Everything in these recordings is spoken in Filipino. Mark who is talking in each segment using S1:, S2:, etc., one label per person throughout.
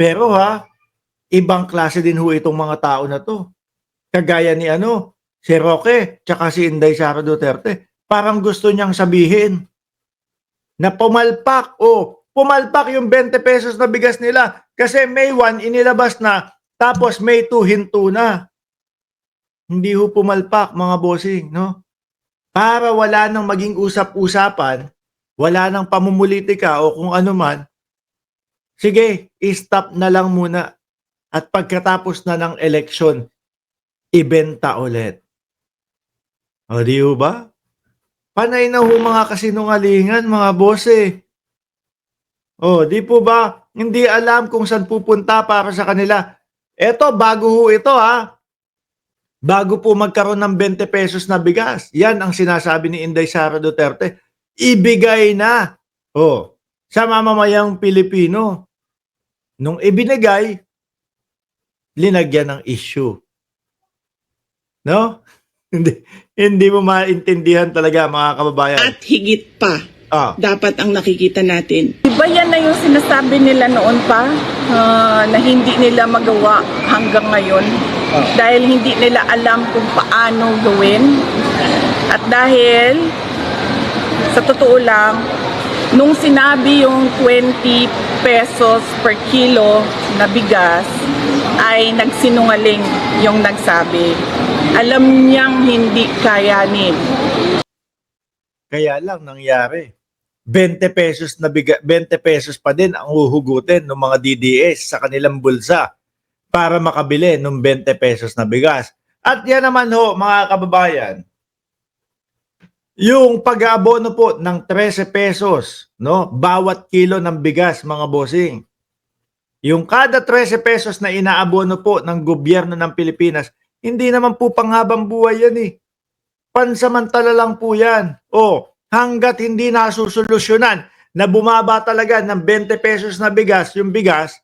S1: Pero ibang klase din ho itong mga tao na to. Kagaya ni si Roque, tsaka si Inday Sara Duterte. Parang gusto niyang sabihin na pumalpak yung 20 pesos na bigas nila. Kasi May 1, inilabas na, tapos May 2, hinto na. Hindi ho pumalpak, mga bossing, no? Para wala nang maging usap-usapan, wala nang pamumulitika o kung ano man, sige, i-stop na lang muna. At pagkatapos na ng eleksyon, ibenta ulit. O di ho ba? Panay na ho mga kasinungalingan, mga boss eh. O, di po ba? Hindi alam kung saan pupunta para sa kanila. Eto, bago ho ito Bago po magkaroon ng 20 pesos na bigas. Yan ang sinasabi ni Inday Sara Duterte. Ibigay na. Sa mamamayang Pilipino. Nung ibinigay, linagyan ng issue. No? Hindi mo maintindihan talaga, mga kababayan.
S2: At higit pa, dapat ang nakikita natin.
S3: Diba yan na yung sinasabi nila noon pa na hindi nila magawa hanggang ngayon dahil hindi nila alam kung paano gawin. At dahil sa totoo lang, nung sinabi yung 20 pesos per kilo na bigas, ay nagsinungaling yung nagsabi. Alam niyang hindi kayanin.
S1: Kaya lang nangyari. 20 pesos na 20 pesos pa din ang huhugutin ng mga DDS sa kanilang bulsa para makabili ng 20 pesos na bigas. At yan naman ho, mga kababayan, yung pag-aabono po ng 13 pesos, no, bawat kilo ng bigas, mga bossing. Yung kada 13 pesos na inaabono po ng gobyerno ng Pilipinas, hindi naman po panghabang buhay yan eh. Pansamantala lang po yan. Hanggat hindi nasusolusyonan na bumaba talaga ng 20 pesos na bigas, yung bigas,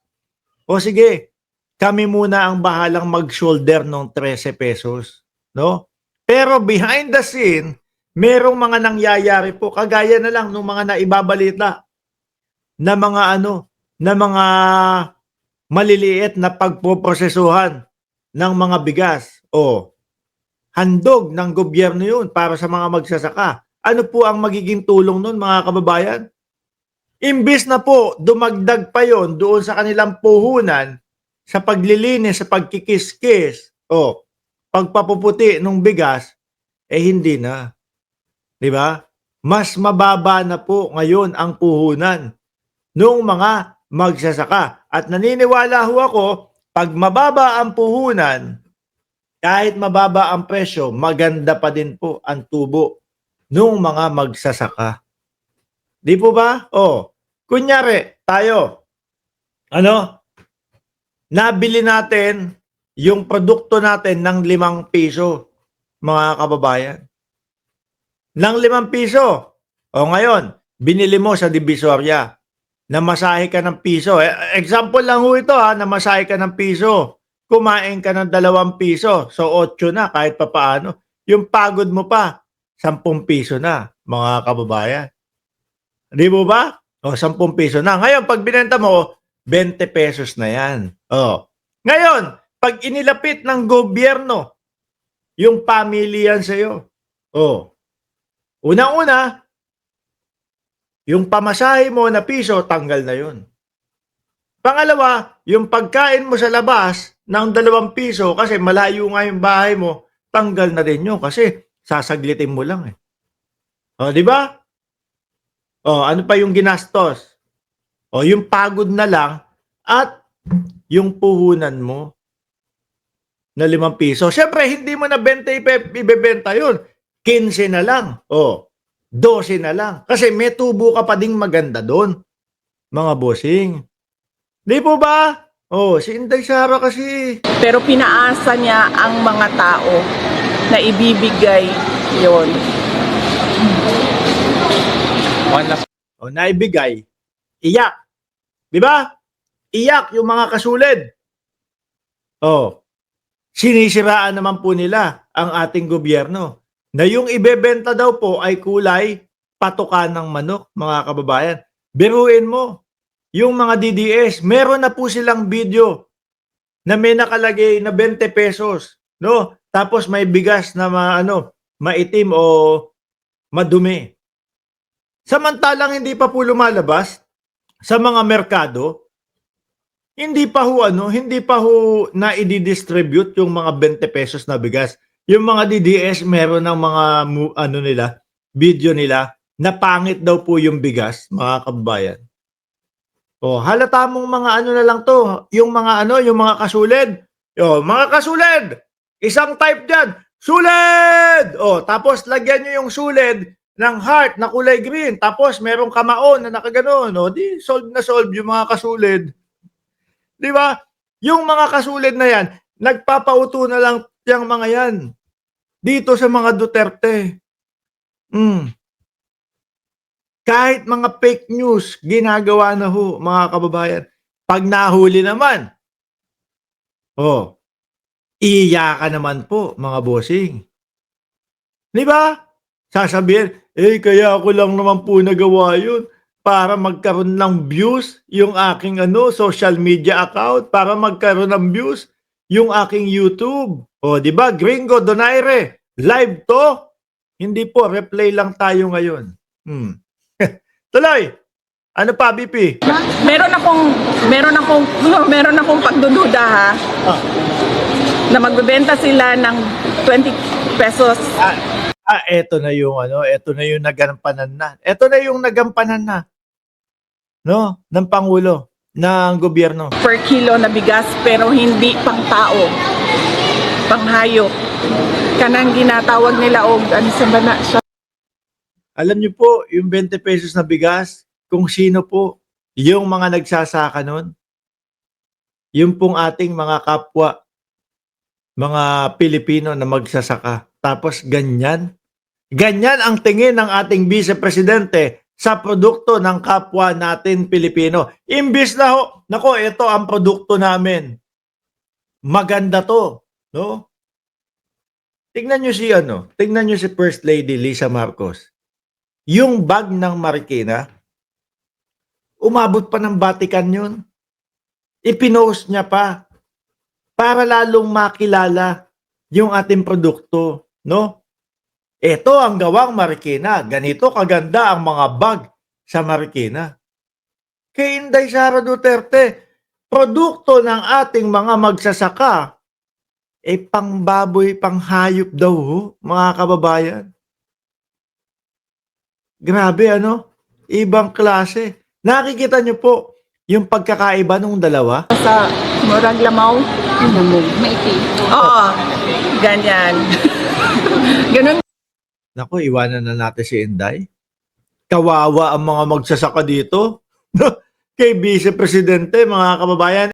S1: sige, kami muna ang bahalang mag-shoulder ng 13 pesos. No? Pero behind the scene, merong mga nangyayari po, kagaya na lang ng mga naibabalita na mga na mga maliliit na pagpoprosesuhan ng mga bigas. Handog ng gobyerno yun para sa mga magsasaka. Ano po ang magiging tulong nun, mga kababayan? Imbis na po dumagdag pa yon doon sa kanilang puhunan sa paglilinis, sa pagkikiskis, pagpapuputi ng bigas, hindi na. Di ba? Mas mababa na po ngayon ang puhunan ng mga magsasaka. At naniniwala ho ako, pag mababa ang puhunan, kahit mababa ang presyo, maganda pa din po ang tubo ng mga magsasaka. Di po ba? Kunyari, tayo, nabili natin yung produkto natin ng 5 piso, mga kababayan. Ng 5 piso. Ngayon, binili mo sa Divisoria, namasahe ka ng piso. Example lang ho ito namasahe ka ng piso. Kumain ka ng 2 piso. So, 8 na kahit papaano. Yung pagod mo pa, 10 piso na, mga kababayan. Di mo ba? 10 piso na. Ngayon, pag binenta mo, 20 pesos na yan. Ngayon, pag inilapit ng gobyerno, yung pamilya sa'yo, unang-una, yung pamasahe mo na piso, tanggal na yun. Pangalawa, yung pagkain mo sa labas ng 2 piso, kasi malayo nga yung bahay mo, tanggal na din yun kasi sasaglitin mo lang di ba? Ano pa yung ginastos? Yung pagod na lang at yung puhunan mo na 5 piso. Siyempre, hindi mo na 20 ibebenta yun. 15 na lang. 12 na lang. Kasi may tubo ka pa ding maganda doon, mga bossing. Di po ba? Si Inday Sara kasi.
S3: Pero pinaasa niya ang mga tao na ibibigay yon.
S1: Naibigay. Iyak. Di ba? Iyak yung mga kasulid. Sinisiraan naman po nila ang ating gobyerno na yung ibebenta daw po ay kulay patuka ng manok, mga kababayan. Biruin mo, yung mga DDS, meron na po silang video na may nakalagay na 20 pesos, no? Tapos may bigas na maitim o madumi. Samantalang hindi pa po lumalabas sa mga merkado, hindi pa ho na i-distribute yung mga 20 pesos na bigas. Yung mga DDS meron ng mga video nila na pangit daw po yung bigas, mga kababayan. Oh, halata mong mga na lang to, yung mga yung mga kasulid. Oh, mga kasulid, isang type diyan, sulid. Oh, tapos lagyan niyo yung sulid ng heart na kulay green, tapos merong kamaon na nakaganon. Oh, di solve na solve yung mga kasulid. Di ba? Yung mga kasulid na yan, nagpapauto na lang yung mga yan dito sa mga Duterte. Kahit mga fake news, ginagawa na ho, mga kababayan. Pag nahuli naman, iiyakan naman po, mga bossing. Di ba? Sasabihin, kaya ako lang naman po nagawa yun para magkaroon ng views yung aking social media account, para magkaroon ng views yung aking YouTube. Di ba? Gringo Donaire, live to. Hindi po, replay lang tayo ngayon. Tuloy. Ano pa, BP?
S3: Meron akong pagdududa ha. Na magbebenta sila ng 20 pesos.
S1: Eto na yung nagampanan na. Eto na yung nagampanan na. No, ng pangulo ng gobyerno.
S3: Per kilo na bigas pero hindi pang tao. Panghayop. Kanang ginatawag nila siya.
S1: Alam niyo po, yung 20 pesos na bigas, kung sino po yung mga nagsasaka nun, yung pong ating mga kapwa, mga Pilipino na magsasaka. Tapos ganyan ang tingin ng ating Vice Presidente sa produkto ng kapwa natin Pilipino. Imbis na ito ang produkto namin. Maganda to, no? Tingnan niyo si First Lady Lisa Marcos. Yung bag ng Marikina, umabot pa ng Vatican yun. Ipinost niya pa para lalong makilala yung ating produkto, no? Ito ang gawang Marikina. Ganito kaganda ang mga bag sa Marikina. Kay Inday Sara Duterte, produkto ng ating mga magsasaka, pangbaboy, panghayop daw, mga kababayan. Grabe, Ibang klase. Nakikita niyo po yung pagkakaiba ng dalawa?
S3: Sa murag lamaw. Maitim. Oo. Ganyan. Ganun.
S1: Naku, iwanan na natin si Inday. Kawawa ang mga magsasaka dito. Kay Vice Presidente, mga kababayan.